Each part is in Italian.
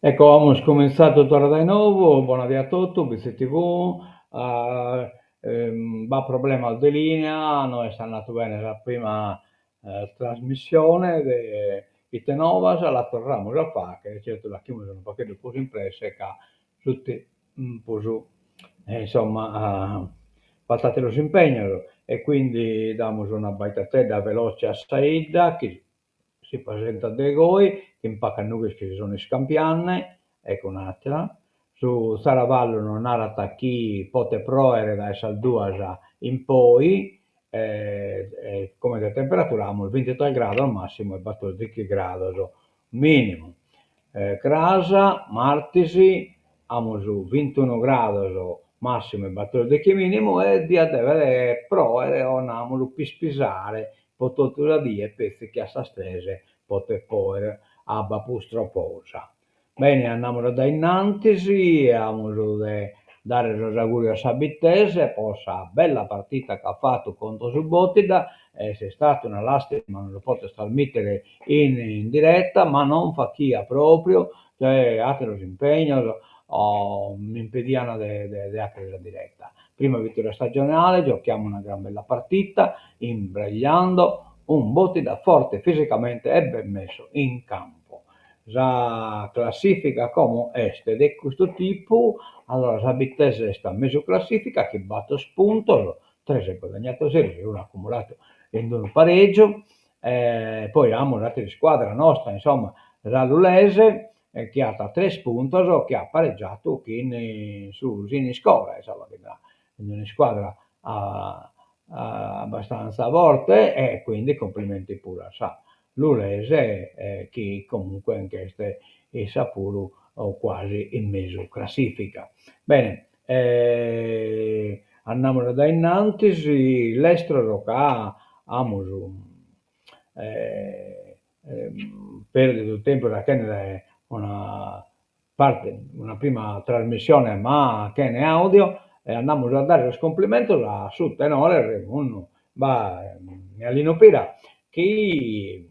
Ecco, abbiamo cominciato torna di nuovo, buonasera a tutti, BC TV, va problema di linea, noi è andato bene la prima trasmissione di Tenovas, la torniamo a fare, che certo la chiusa un pochettino più impressa, che tutti un po' su, insomma, passate lo impegno e quindi diamo una baitata veloce a Saida, che si presenta de Goi, che impacca noi che si sono scampianne, ecco un'altra. Su Saravallo non narata chi pote proere da Salduasa in poi, come da temperatura abbiamo il 23 gradi al massimo e 14 gradi minimo. Crasa, Martisi, abbiamo su 21 gradi massimo e 14 minimo e dia deve proere o andiamo pispisare potuto da dire pezzi che a stese pote poi abba pustroposa. Bene, andiamo da innantisi, andiamo a dare los auguri a Sabittese, possa bella partita che ha fatto contro Subotida, se è stata una lastima non lo posso trasmettere in diretta, ma non fa chi ha proprio, cioè anche lo impegno o mi impedivano di aprire la diretta. Prima vittoria stagionale, giochiamo una gran bella partita, imbragliando un Botida forte fisicamente e ben messo in campo. La classifica come est di questo tipo, allora la Bittese sta in mezzo classifica che batte spunto, 3 guadagnato 0 e uno accumulato in un pareggio, poi abbiamo un'altra squadra nostra, insomma, la Lulese, che ha 3 spunti, che ha pareggiato su Siniscola, insomma, che è una squadra abbastanza forte e quindi complimenti pure a sa. L'Ulese, che comunque anche queste è Sapuru o quasi in mezzo classifica. Bene, andiamo da innanzi, l'estero che amo perde del tempo da che una una prima trasmissione ma che ne audio e andiamo a dare lo scomplimento a su tenore uno va mi all'inopera che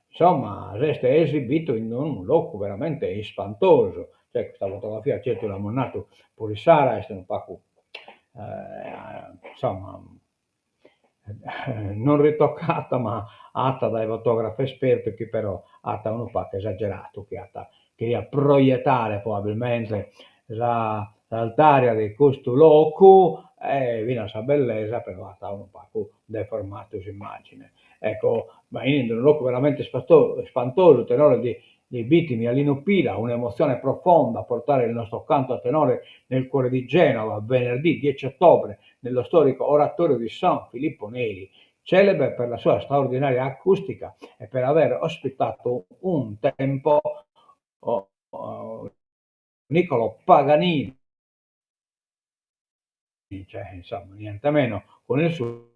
insomma resta esibito in un loco veramente spantoso, cioè questa fotografia certo l'ha monnato Polisara è un po' insomma non ritoccata ma atta dai fotografi esperti che però atta un po' esagerato che atta queria proiettare probabilmente l'altaria di questo loco e viene a sa bellezza però atta un po' deformato immagine. Ecco, ma in un loco veramente spantoso, tenore di vittime all'Inupila, un'emozione profonda a portare il nostro canto a tenore nel cuore di Genova venerdì 10 ottobre nello storico oratorio di San Filippo Neri, celebre per la sua straordinaria acustica e per aver ospitato un tempo Niccolo Paganini, cioè insomma niente meno con il suo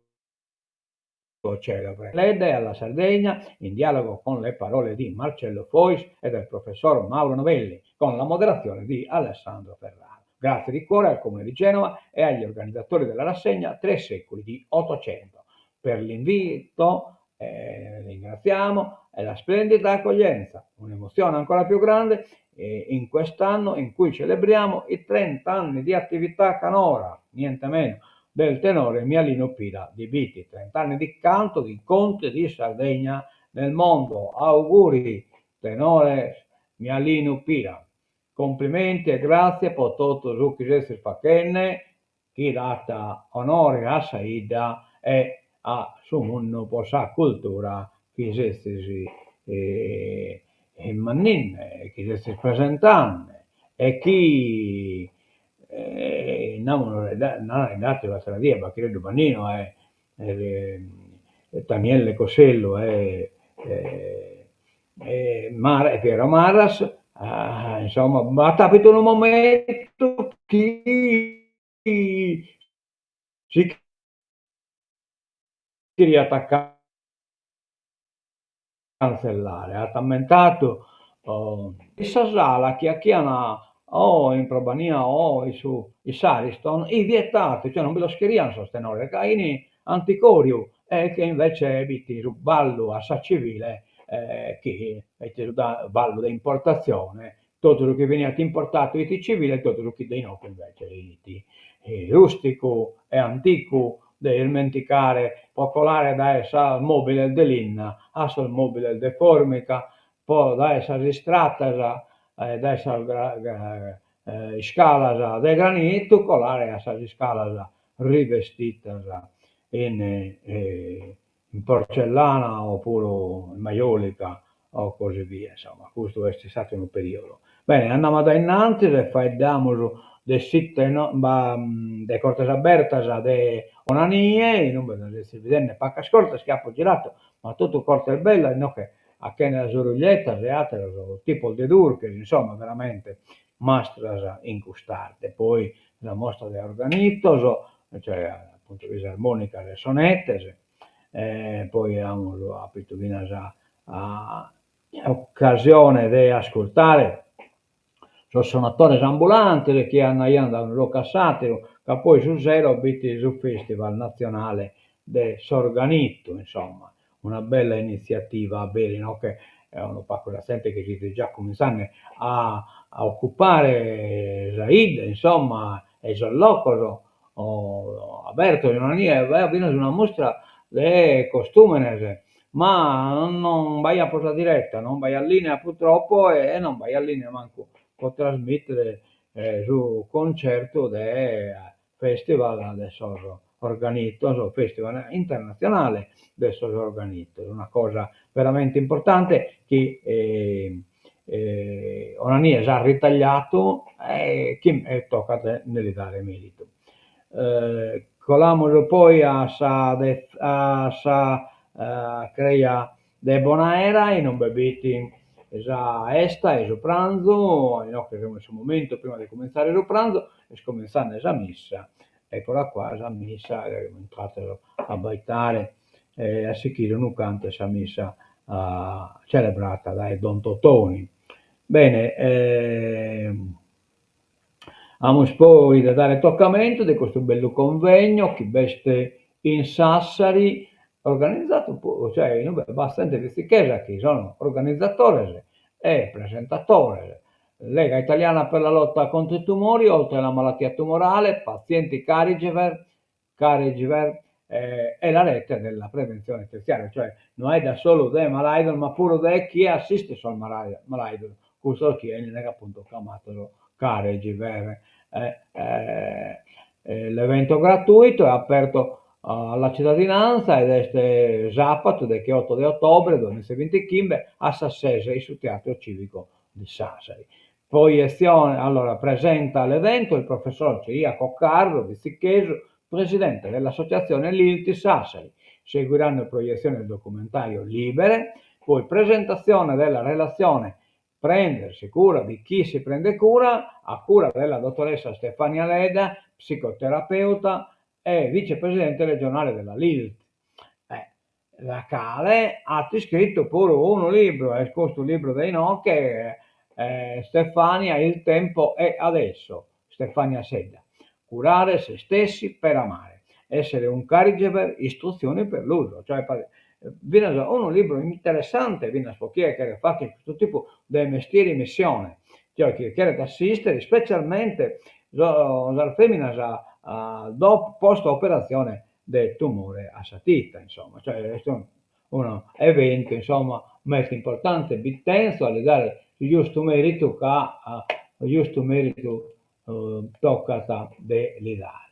celebre Lede alla Sardegna in dialogo con le parole di Marcello Fois e del professor Mauro Novelli con la moderazione di Alessandro Ferraro. Grazie di cuore al Comune di Genova e agli organizzatori della rassegna Tre secoli di Ottocento per l'invito, ringraziamo e la splendida accoglienza, un'emozione ancora più grande in quest'anno in cui celebriamo i 30 anni di attività canora, niente meno del tenore Mialino Pira di Biti, 30 anni di canto, di incontri di Sardegna nel mondo. Auguri, tenore Mialino Pira. Complimenti e grazie per tutto ciò che si facenne, chi data onore a Saida e a sumunno per sa cultura che si mannin, che si presentano e chi non è dato la stradia, ma credo Banino Daniele Cosello e Piero Maras, insomma, ma capito in un momento che si riattacca cancellare, ha commentato questa sala che hanno o in Probania o su i Sariston, i vietati, cioè non ve lo scheriano sostenere, caini anticorio, e che invece eviti ballo a sa civile, che invece da ballo da importazione, tutto lo che veniva importato iti civile e tutto lo che dei nostri invece iti rustico e antico, da dimenticare popolare da essa mobile dell'inna, a sul mobile de formica, poi da essa ristratta, da essa scala de granito, colare a essa scala rivestita in porcellana oppure in maiolica o così via, insomma, questo è stato un periodo. Bene, andiamo da innanzi e facciamo de sitte no, de cortes abertas de onanie, non vedo se vedenne pacca scorta, schiaffo girato, ma tutto corte bella, no che a che nella zoruglietta, le altre, tipo de durches, insomma, veramente mastras incustate. Poi la mostra de organitos, cioè appunto fisarmonica, le sonettes, poi abbiamo appunto a occasione di ascoltare sono suonatori ambulanti che hanno andano locassati che poi sul zero abiti sul festival nazionale del Sorganitto, insomma, una bella iniziativa a Berino che è un pacco da gente che si già cominciano a occupare Zaid, insomma, e Zollocolo, aperto in una mostra di costume, ma non vai a posa diretta, non vai a linea purtroppo e non vai a linea manco può trasmettere su concerto del festival adesso organizzato, festival internazionale adesso organizzato, una cosa veramente importante che Onania già ritagliato e che tocca nel dare merito. Colamos poi a sa crea de Bonaera e non beviti già esta e il pranzo, no, che in questo momento prima di cominciare il pranzo e scominciare la messa. Eccola qua, la messa, entrate a baitare, a Sicchire non canta questa messa celebrata dai Don Totoni. Bene, amos poi da dare toccamento di questo bello convegno che veste in Sassari, organizzato, cioè abbastanza di chiesa che sono organizzatori e presentatori. Lega Italiana per la lotta contro i tumori, oltre alla malattia tumorale, pazienti Carigiver è la rete della prevenzione terziaria, cioè non è da solo dei malaido, ma pure di chi assiste sul malaido, questo che è appunto chiamato Carigiver. L'evento gratuito è aperto alla cittadinanza ed è sabato del 8 di ottobre 2025 a Sassese sul teatro civico di Sassari. Proiezione, allora presenta l'evento il professor Ciriaco Carlo di Siccheso, presidente dell'associazione Lilti Sassari. Seguiranno proiezioni del documentario Libere, poi presentazione della relazione Prendersi cura di chi si prende cura, a cura della dottoressa Stefania Leda, psicoterapeuta e vicepresidente regionale della LILT. La Cale ha scritto pure un libro, è questo libro dei no, che Stefania, il tempo è adesso, Stefania Sedda. Curare se stessi per amare, essere un carigever, istruzioni per l'uso, cioè viene un libro interessante, viene a spocchiare che fa questo tipo di mestieri missione, cioè che chiede assistere specialmente la femmina dopo post operazione del tumore a satita, insomma, cioè questo è un evento insomma molto importante, bittenso a dare il giusto merito che il giusto merito tocca di dare.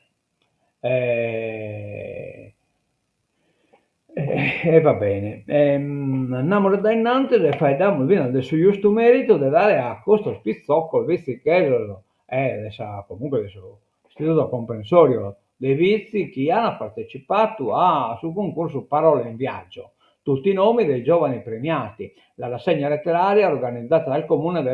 E va bene, andiamo da innanzi e fai adesso giusto merito di dare a questo spizzocco il vizi che adesso, comunque adesso istituto comprensorio dei vizi che hanno partecipato sul concorso Parole in Viaggio, tutti i nomi dei giovani premiati, la rassegna letteraria organizzata dal comune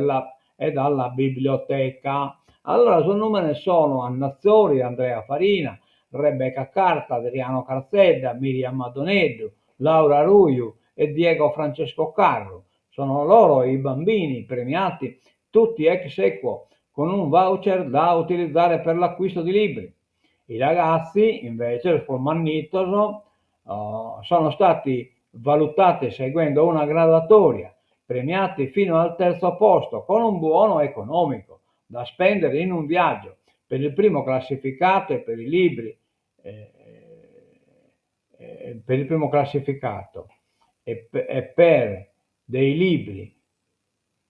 e dalla biblioteca. Allora, sul nome ne sono Anna Azzori, Andrea Farina, Rebecca Carta, Adriano Carzedda, Miriam Madoneddu, Laura Ruiu e Diego Francesco Carro. Sono loro i bambini premiati, tutti ex equo, con un voucher da utilizzare per l'acquisto di libri. I ragazzi, invece, il Formannitoso, sono stati valutati seguendo una graduatoria premiati fino al terzo posto con un buono economico da spendere in un viaggio per il primo classificato e per i libri per il primo classificato e per dei libri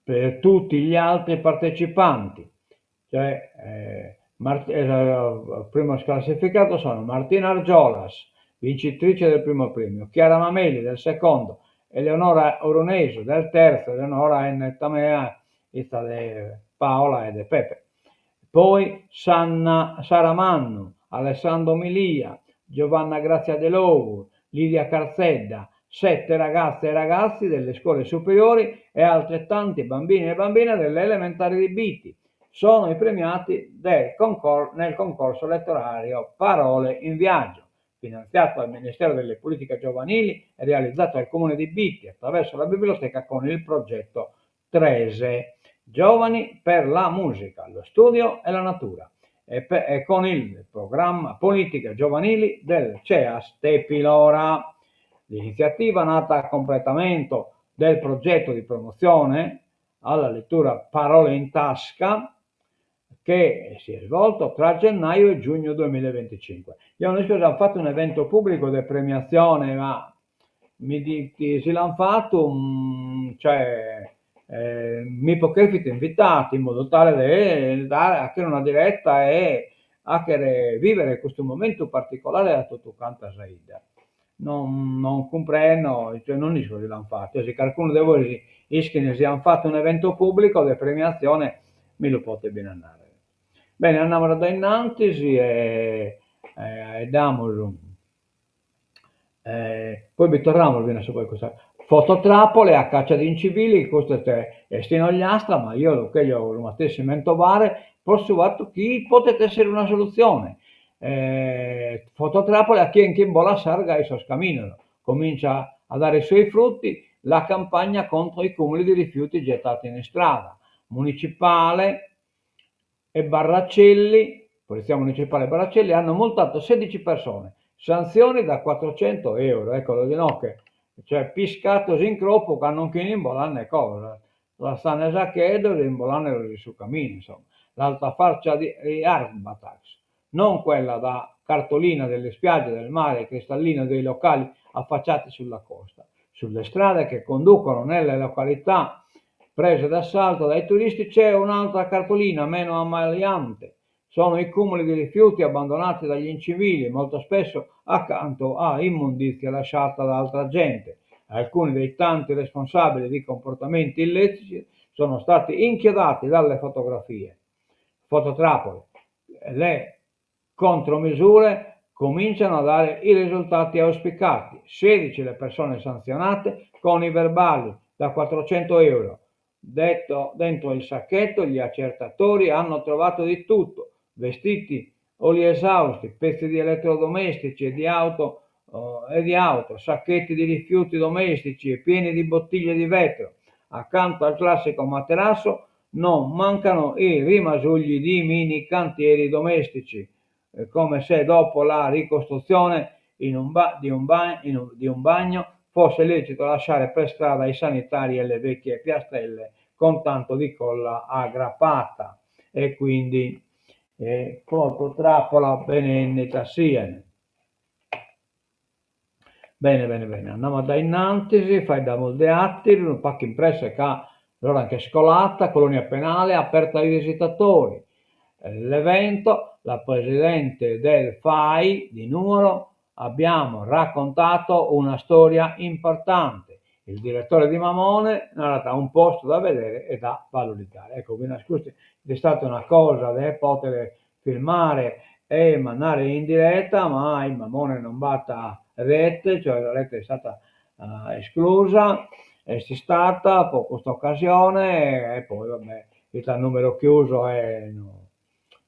per tutti gli altri partecipanti, cioè il primo classificato sono Martina Argiolas, vincitrice del primo premio, Chiara Mameli del secondo, Eleonora Oroneso del terzo, Eleonora N. Tamea, Paola e De Pepe. Poi Sara Mannu, Alessandro Milia, Giovanna Grazia De Logu, Lidia Carzedda, 7 ragazze e ragazzi delle scuole superiori e altrettanti bambini e bambine delle elementari di Biti. Sono i premiati nel concorso letterario Parole in Viaggio, finanziato dal Ministero delle Politiche Giovanili e realizzato dal Comune di Biti attraverso la biblioteca con il progetto Trese, Giovani per la musica, lo studio e la natura, e con il programma Politiche Giovanili del CEAS Tepilora. L'iniziativa, nata a completamento del progetto di promozione alla lettura Parole in tasca, che si è svolto tra gennaio e giugno 2025. Gli UNESCO hanno fatto un evento pubblico di premiazione, ma mi dici, se l'hanno fatto, cioè, mi potrete invitati in modo tale da dare anche una diretta e anche vivere questo momento particolare a tutto quanto Saida. Non comprendo, cioè non dico che l'hanno fatto, se qualcuno di voi si hanno fatto un evento pubblico di premiazione, mi lo potete ben andare. Bene, andiamo da innanzi e diamo poi ritorniamo su questa fototrappole a caccia di incivili, questo è stinogliastra, ma io lo che io lo mettessi in mentovare, posso fatto chi potete essere una soluzione. Fototrappole a chi in bola sarga e soscaminano, comincia a dare i suoi frutti la campagna contro i cumuli di rifiuti gettati in strada, municipale e Barracelli, Polizia Municipale Barracelli, hanno multato 16 persone, sanzioni da 400 euro, ecco di no che, cioè piscato in croppo che non in bolane cosa, la stanno esacchedo in bolane su cammino, insomma, l'altra faccia di Arbatax, non quella da cartolina delle spiagge del mare cristallino dei locali affacciati sulla costa, sulle strade che conducono nelle località prese d'assalto dai turisti c'è un'altra cartolina meno ammaliante. Sono i cumuli di rifiuti abbandonati dagli incivili, molto spesso accanto a immondizia lasciata da altra gente. Alcuni dei tanti responsabili di comportamenti illeciti sono stati inchiodati dalle fotografie. Fototrappole. Le contromisure cominciano a dare i risultati auspicati. 16 le persone sanzionate con i verbali da 400 euro. Dentro il sacchetto gli accertatori hanno trovato di tutto, vestiti, oli esausti, pezzi di elettrodomestici e di auto, sacchetti di rifiuti domestici e pieni di bottiglie di vetro. Accanto al classico materasso non mancano i rimasugli di mini cantieri domestici, come se dopo la ricostruzione di un bagno fosse lecito lasciare per strada i sanitari e le vecchie piastrelle con tanto di colla aggrappata, e quindi fototrappola benennita siene. Bene, andiamo da innanzi, fai da molde atti, un pacco impresso che ha allora anche scolata, colonia penale aperta ai visitatori. L'evento, la presidente del FAI di Nuoro, abbiamo raccontato una storia importante. Il direttore di Mamone narra un posto da vedere e da valorizzare. Ecco, vi nascosti, è stata una cosa da poter filmare e mandare in diretta, ma il Mamone non batta rete, cioè la rete è stata esclusa, è stata per questa occasione e poi vabbè, il numero chiuso e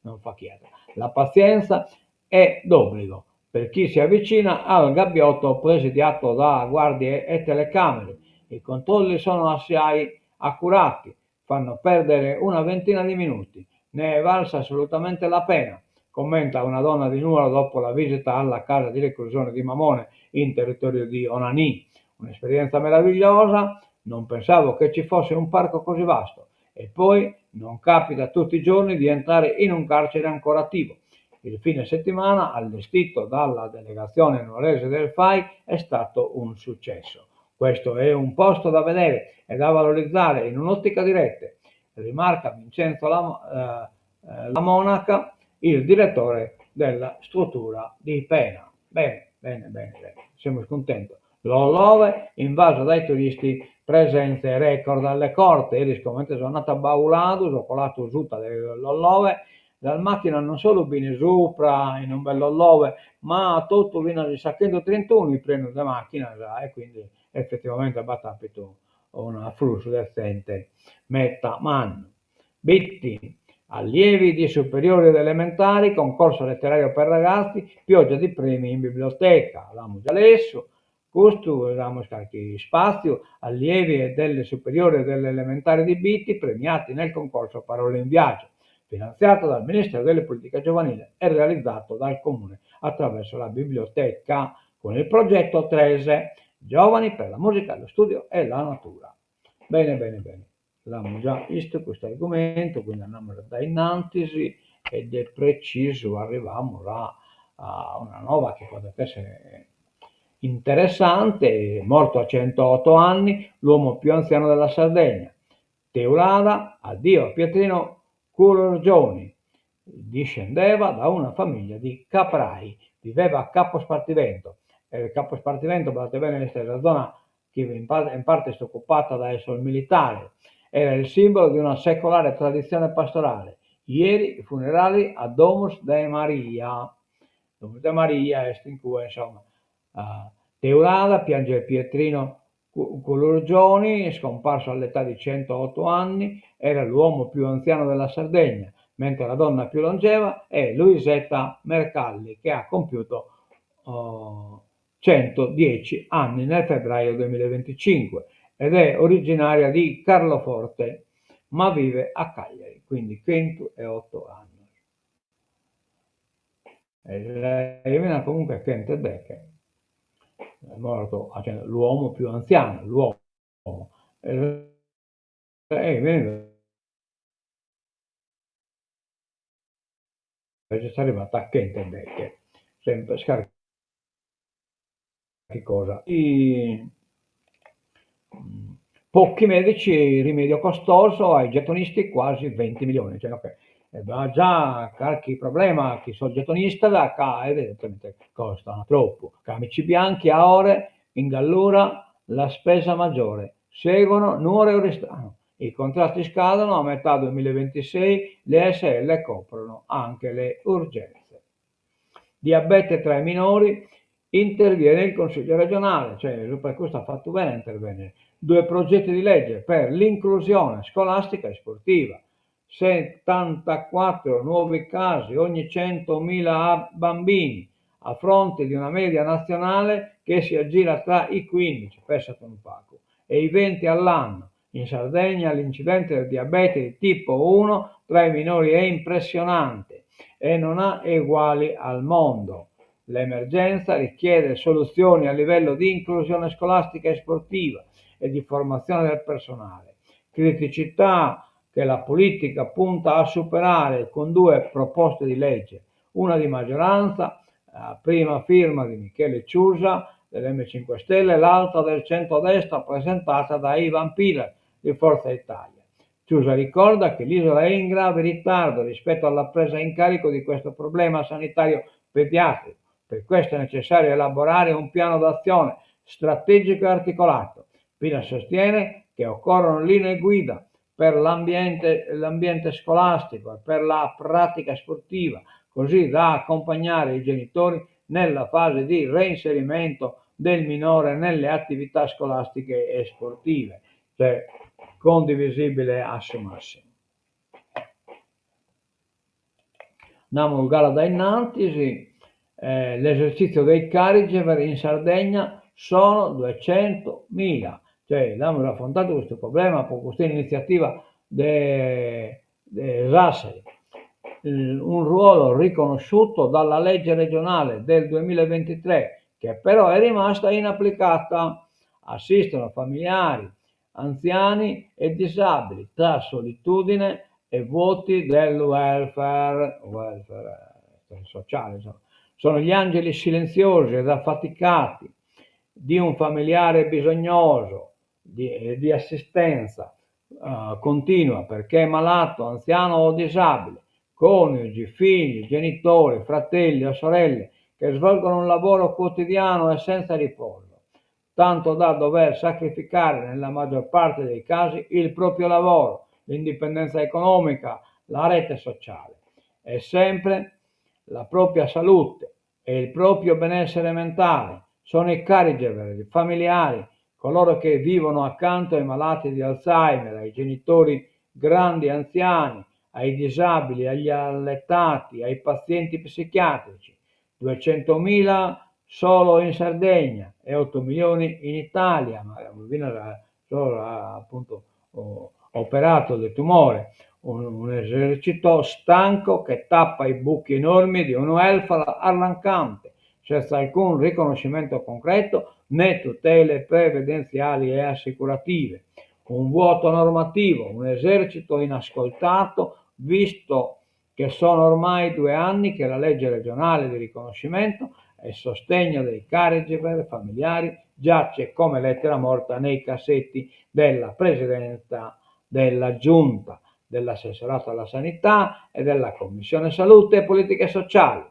non fa chiedere. La pazienza è d'obbligo per chi si avvicina al gabbiotto presidiato da guardie e telecamere. I controlli sono assai accurati, fanno perdere una ventina di minuti, ne è valsa assolutamente la pena, commenta una donna di Nuoro dopo la visita alla casa di reclusione di Mamone in territorio di Onanì. Un'esperienza meravigliosa, non pensavo che ci fosse un parco così vasto. E poi non capita tutti i giorni di entrare in un carcere ancora attivo. Il fine settimana, allestito dalla delegazione nuorese del FAI, è stato un successo. Questo è un posto da vedere e da valorizzare in un'ottica di rete, rimarca Vincenzo La Monaca, il direttore della struttura di Pena. Bene, bene, bene, bene. Siamo contenti. L'Ollove invaso dai turisti, presenze record alle corte. Ieri scommente sono andata a Baulado, ho colato giuta dell'Ollove, dal macchina non solo bene sopra in un bell'Ollove, ma tutto viene di Sacchetto 31, mi prendo la macchina e quindi effettivamente battapito un flusso decente metta man. Bitti, allievi di superiori ed elementari, concorso letterario per ragazzi, pioggia di premi in biblioteca, l'amo già lesso, questo abbiamo qualche spazio, allievi delle superiori e delle elementari di Bitti premiati nel concorso Parole in Viaggio, finanziato dal Ministero delle Politiche Giovanili e realizzato dal Comune attraverso la biblioteca con il progetto Trese, Giovani per la musica, lo studio e la natura. Bene, bene, bene. Abbiamo già visto questo argomento, quindi andiamo da innanzi ed è preciso, arriviamo a una nuova che potrebbe essere interessante, morto a 108 anni, l'uomo più anziano della Sardegna. Teulada, addio a Pietrino Curorgioni, discendeva da una famiglia di caprai, viveva a Capo Spartivento. Capo Spartivento, guardate bene, questa è la zona che in parte è occupata da esso il militare, era il simbolo di una secolare tradizione pastorale. Ieri i funerali a Domus de Maria. Domus de Maria è in cui, insomma, Teulada piange Pietrino Curorgioni, scomparso all'età di 108 anni, era l'uomo più anziano della Sardegna, mentre la donna più longeva è Luisetta Mercalli, che ha compiuto 110 anni nel febbraio 2025 ed è originaria di Carloforte, ma vive a Cagliari, quindi 108 anni. E lei viene comunque Kent Becker, è morto, cioè, l'uomo più anziano, l'uomo. E viene invece è arrivata a Kent Becker, sempre scaricata cosa. Pochi medici, rimedio costoso, ai gettonisti quasi 20 milioni, cioè okay. Ha già qualche problema chi sono gettonista da qua, evidentemente costano troppo. Camici bianchi a ore, in Gallura la spesa maggiore, seguono Nuoro e Oristano. I contratti scadono a metà 2026, le SL coprono anche le urgenze. Diabete tra i minori, interviene il Consiglio regionale, cioè per questo ha fatto bene a intervenire. 2 progetti di legge per l'inclusione scolastica e sportiva, 74 nuovi casi ogni 100.000 bambini, a fronte di una media nazionale che si aggira tra i 15, pensate un poco, e i 20 all'anno. In Sardegna l'incidente del diabete di tipo 1 tra i minori è impressionante e non ha eguali al mondo. L'emergenza richiede soluzioni a livello di inclusione scolastica e sportiva e di formazione del personale. Criticità che la politica punta a superare con 2 proposte di legge, una di maggioranza, a prima firma di Michele Ciusa dell'M5 Stelle, l'altra del centrodestra presentata da Ivan Pilar di Forza Italia. Ciusa ricorda che l'isola è in grave ritardo rispetto alla presa in carico di questo problema sanitario pediatrico. Per questo è necessario elaborare un piano d'azione strategico e articolato. Pilar sostiene che occorrono linee guida per l'ambiente scolastico e per la pratica sportiva, così da accompagnare i genitori nella fase di reinserimento del minore nelle attività scolastiche e sportive, cioè condivisibile asso massimo. Andiamo a gala da innanzi, l'esercizio dei Carigever in Sardegna sono 200.000, cioè abbiamo affrontato questo problema con questa iniziativa di Sassari, un ruolo riconosciuto dalla legge regionale del 2023 che però è rimasta inapplicata. Assistono familiari anziani e disabili, tra solitudine e vuoti del welfare sociale, insomma. Sono gli angeli silenziosi ed affaticati di un familiare bisognoso di assistenza continua perché è malato, anziano o disabile, coniugi, figli, genitori, fratelli o sorelle che svolgono un lavoro quotidiano e senza riposo, tanto da dover sacrificare nella maggior parte dei casi il proprio lavoro, l'indipendenza economica, la rete sociale e sempre la propria salute e il proprio benessere mentale. Sono i caregiver, i familiari, coloro che vivono accanto ai malati di Alzheimer, ai genitori grandi e anziani, ai disabili, agli allettati, ai pazienti psichiatrici. 200.000 solo in Sardegna e 8 milioni in Italia, ma solo appunto operato del tumore. Un esercito stanco che tappa i buchi enormi di un welfare arrancante, senza alcun riconoscimento concreto né tutele previdenziali e assicurative. Un vuoto normativo, un esercito inascoltato, visto che sono ormai 2 anni che la legge regionale di riconoscimento e sostegno dei caregiver familiari giace come lettera morta nei cassetti della Presidenza della Giunta, dell'assessorato alla sanità e della Commissione Salute e Politiche Sociali,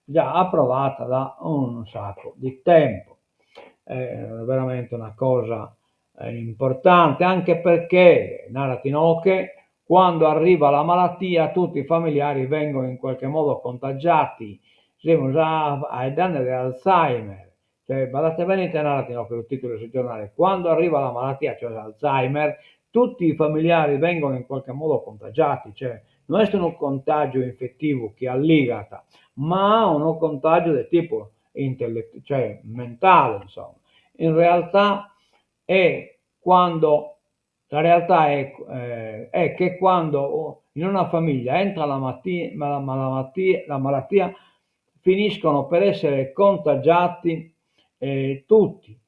già approvata da un sacco di tempo. È veramente una cosa importante, anche perché, narratinoche, quando arriva la malattia tutti i familiari vengono in qualche modo contagiati, siamo già ai danni dell'Alzheimer. Cioè, guardate bene in narratinoche, il titolo sul giornale, quando arriva la malattia, cioè l'Alzheimer, tutti i familiari vengono in qualche modo contagiati, cioè non è solo un contagio infettivo che alligata, ma un contagio del tipo cioè mentale, insomma. In realtà è quando la realtà è che quando in una famiglia entra la malattia, finiscono per essere contagiati tutti.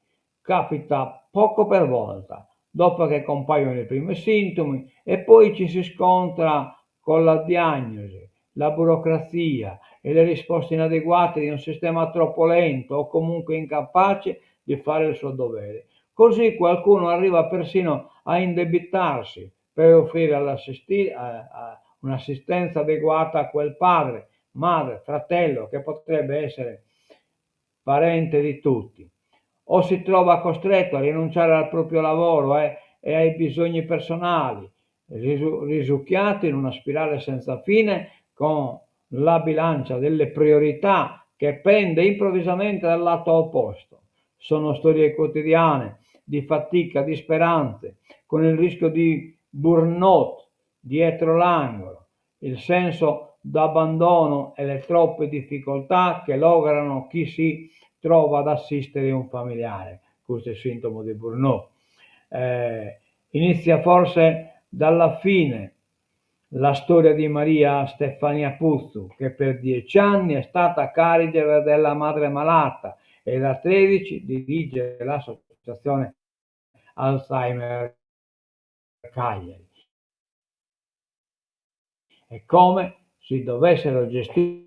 Capita poco per volta, dopo che compaiono i primi sintomi, e poi ci si scontra con la diagnosi, la burocrazia e le risposte inadeguate di un sistema troppo lento o comunque incapace di fare il suo dovere. Così qualcuno arriva persino a indebitarsi per offrire un'assistenza adeguata a quel padre, madre, fratello che potrebbe essere parente di tutti. O si trova costretto a rinunciare al proprio lavoro e ai bisogni personali, risucchiato in una spirale senza fine con la bilancia delle priorità che pende improvvisamente dal lato opposto. Sono storie quotidiane di fatica, di speranze, con il rischio di burnout dietro l'angolo, il senso d'abbandono e le troppe difficoltà che lograno chi si trova ad assistere un familiare. Questo è il sintomo di burnout. Inizia forse dalla fine la storia di Maria Stefania Puzzu, che per 10 anni è stata caregiver della madre malata e da 13 dirige l'associazione Alzheimer Cagliari. È come se dovessero gestire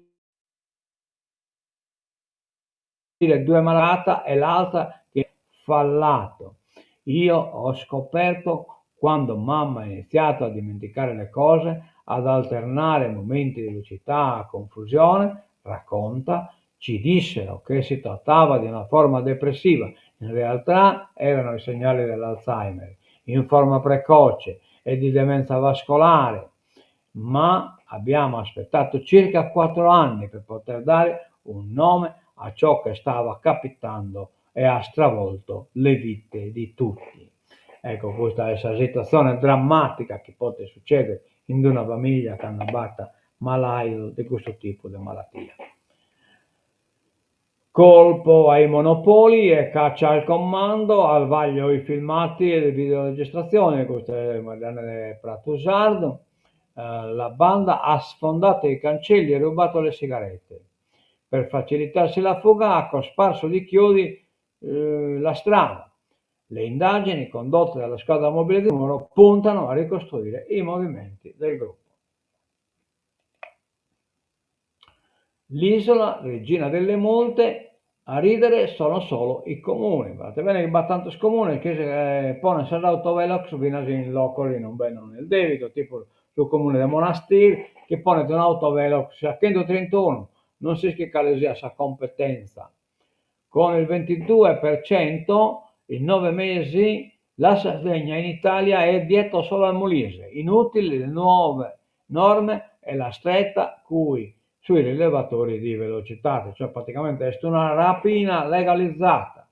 due malata e l'altra che ha fallato. Io ho scoperto, quando mamma ha iniziato a dimenticare le cose, ad alternare momenti di lucidità, confusione, racconta, ci dissero che si trattava di una forma depressiva. In realtà erano i segnali dell'Alzheimer, in forma precoce e di demenza vascolare, ma abbiamo aspettato circa 4 anni per poter dare un nome a ciò che stava capitando e ha stravolto le vite di tutti. Ecco, questa è la situazione drammatica che può succedere in una famiglia che hanno abbatta malaio di questo tipo di malattia. Colpo ai monopoli e caccia al comando, al vaglio i filmati e le videoregistrazioni. Questo è Marianne Pratusardo. La banda ha sfondato i cancelli e rubato le sigarette. Per facilitarsi la fuga ha cosparso di chiodi la strada. Le indagini condotte dalla squadra mobile di Muro puntano a ricostruire i movimenti del gruppo. L'isola, regina delle multe, a ridere sono solo i comuni. Guardate bene che battantes comuni che pone l'autovelox fino in locali non vengono nel debito, tipo sul comune di Monastir che pone un autovelox a 131, non si che sia sa competenza. Con il 22%, in 9 mesi, la Sardegna in Italia è dietro solo al Molise. Inutili le nuove norme e la stretta sui rilevatori di velocità, cioè praticamente è una rapina legalizzata.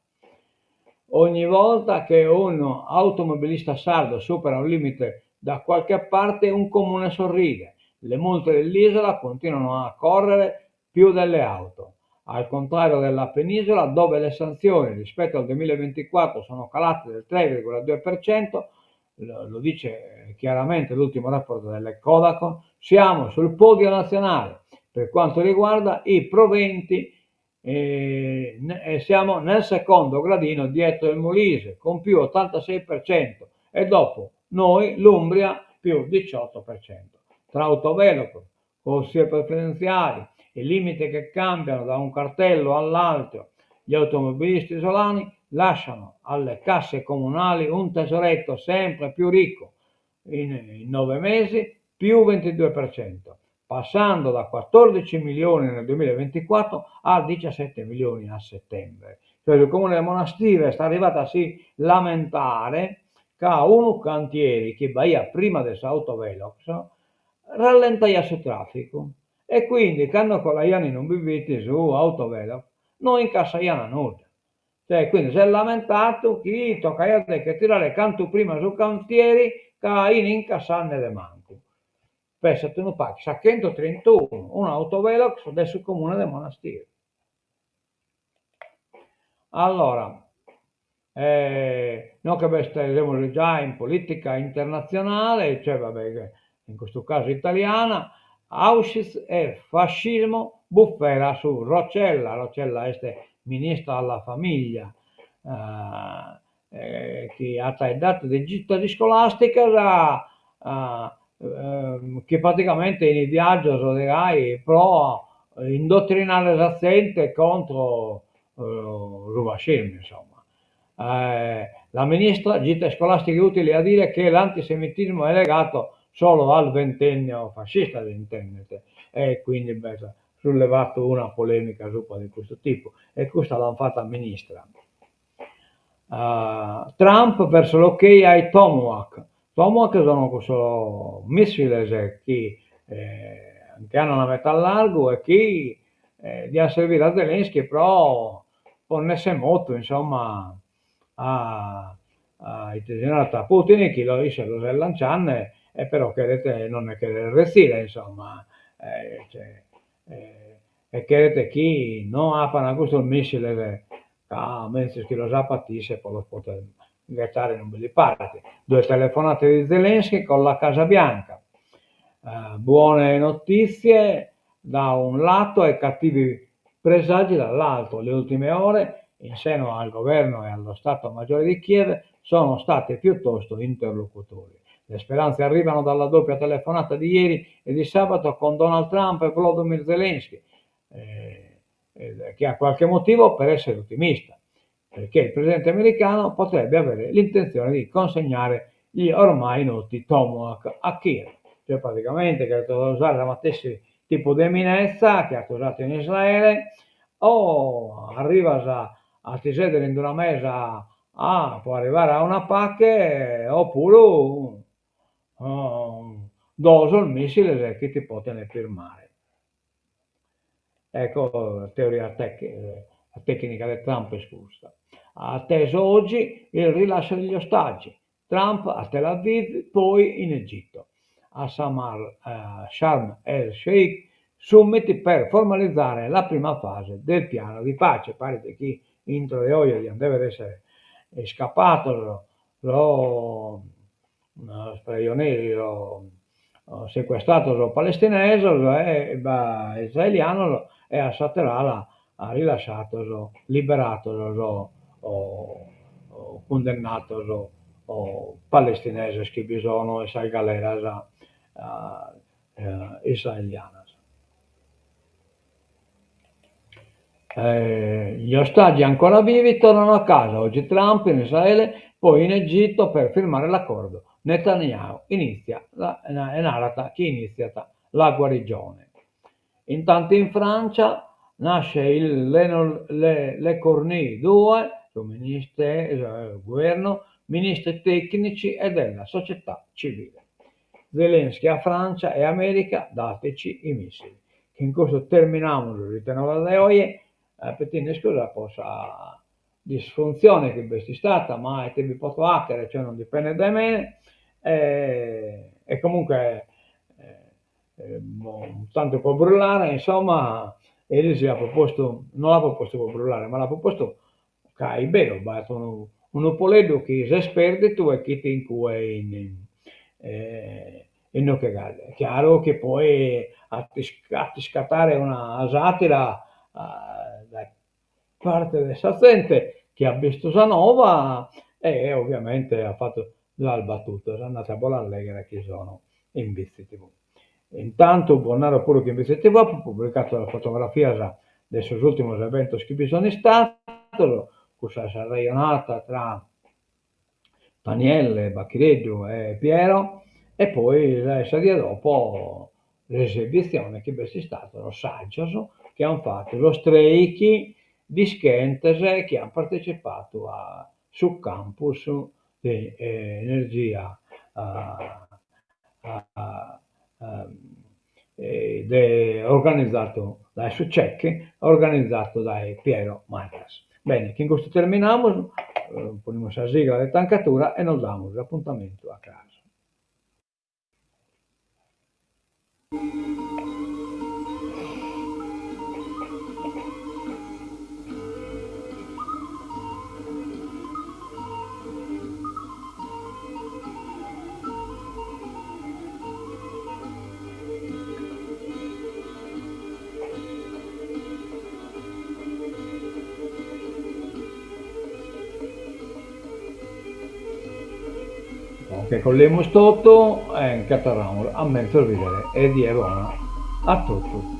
Ogni volta che un automobilista sardo supera un limite da qualche parte, un comune sorride. Le multe dell'isola continuano a correre più delle auto. Al contrario della penisola, dove le sanzioni rispetto al 2024 sono calate del 3,2%, lo dice chiaramente l'ultimo rapporto delle Codacon, siamo sul podio nazionale per quanto riguarda i proventi e siamo nel secondo gradino dietro il Molise con più 86% e dopo noi l'Umbria più 18%. Tra autovelox, corsie preferenziali, i limiti che cambiano da un cartello all'altro, gli automobilisti isolani lasciano alle casse comunali un tesoretto sempre più ricco, in 9 mesi più 22%, passando da 14 milioni nel 2024 a 17 milioni a settembre. Cioè il comune di Monastir sta arrivato a si lamentare che ha un cantiere che va prima del autovelox rallenta su traffico e quindi quando con la Iani non vivete su autovelox non incassaiano nulla. Cioè, quindi si è lamentato chi tocca che tirare canto prima su cantieri che in incassanne le manco. Pensate un po', sa 131, un autovelox adesso comune del Monastero. Allora, noi che stiamo già in politica internazionale, cioè vabbè, in questo caso italiana, Auschwitz e fascismo, bufera su Roccella. Roccella è ministra alla famiglia, che ha dato dei gittati scolastica che praticamente in viaggio sono pro indottrinare la gente contro Rubascim, insomma. La ministra gita scolastiche utili a dire che l'antisemitismo è legato solo al ventennio fascista dell'internet e quindi sollevato una polemica di questo tipo e questa l'hanno fatta ministra. Trump verso l'ok ai Tomahawk. Tomahawk sono questo missile che hanno una metà largo e che di servire a Zelensky però ponesse molto insomma a generata Putin e chi lo dice lo lanciare e però che non è che resile insomma e che chi non ha questo il missile mentre che lo zapatisse poi lo poteva gettare in un belli parti. 2 telefonate di Zelensky con la Casa Bianca, buone notizie da un lato e cattivi presagi dall'altro. Le ultime ore in seno al governo e allo Stato Maggiore di Kiev sono state piuttosto interlocutori. Le speranze arrivano dalla doppia telefonata di ieri e di sabato con Donald Trump e Volodymyr Zelensky, che ha qualche motivo per essere ottimista, perché il presidente americano potrebbe avere l'intenzione di consegnare gli ormai noti Tomahawk a Kiev, cioè praticamente che deve usare la stessa tipo di minezza che ha usato in Israele o arriva a ti sedere in una mesa può arrivare a una pacche oppure doso il missile che ti può firmare. Ecco, teoria tecnica del Trump esclusa. Ha atteso oggi il rilascio degli ostaggi. Trump a Tel Aviv, poi in Egitto. A Sharm el Sheikh, summit per formalizzare la prima fase del piano di pace. Pare che chi intro le oie di deve essere scappato, lo sequestrato lo palestinese e israeliano e a Saterala ha rilasciato, liberato condannatos o palestineses que sono essas galeras israelianas. Gli ostaggi ancora vivi tornano a casa, oggi Trump in Israele, poi in Egitto per firmare l'accordo. Netanyahu inizia è narrata chi inizia la guarigione. Intanto in Francia nasce Le Cornu 2, governo, ministri tecnici e della società civile. Zelensky a Francia e America, dateci i missili. Che in questo terminamos il tenore de hoy, pettine scusa, possa disfunzione che è stata, ma è che vi posso hacker, cioè non dipende da me, e comunque tanto può brullare, insomma, Elisi ha proposto, non l'ha proposto per brullare, ma l'ha proposto che è bello, uno poledo che si esperde tu e che ti in cui in no che gale. È chiaro che poi a scattare una satira da parte del saziente che ha visto Sanova e ovviamente ha fatto la battuta, è andata a bolla allegra che sono in Vizi TV. Intanto Bonnaro pure che in Vizi TV ha pubblicato la fotografia dei suoi ultimi eventi che sono stati, questa ragionata tra Daniele, Bacchireggio e Piero, e poi la serie dopo l'esibizione che è stato lo saggio che hanno fatto lo streiki di Schentese che hanno partecipato sul campus di energia organizzato dai Succecchi, organizzato dai Piero Matas. Bene, che in questo terminamos, ponemos la sigla de tancatura e nos damos l'appuntamento a casa. Che colliamo tutto e incatarramo a mezzo ridere e di buona a tutti.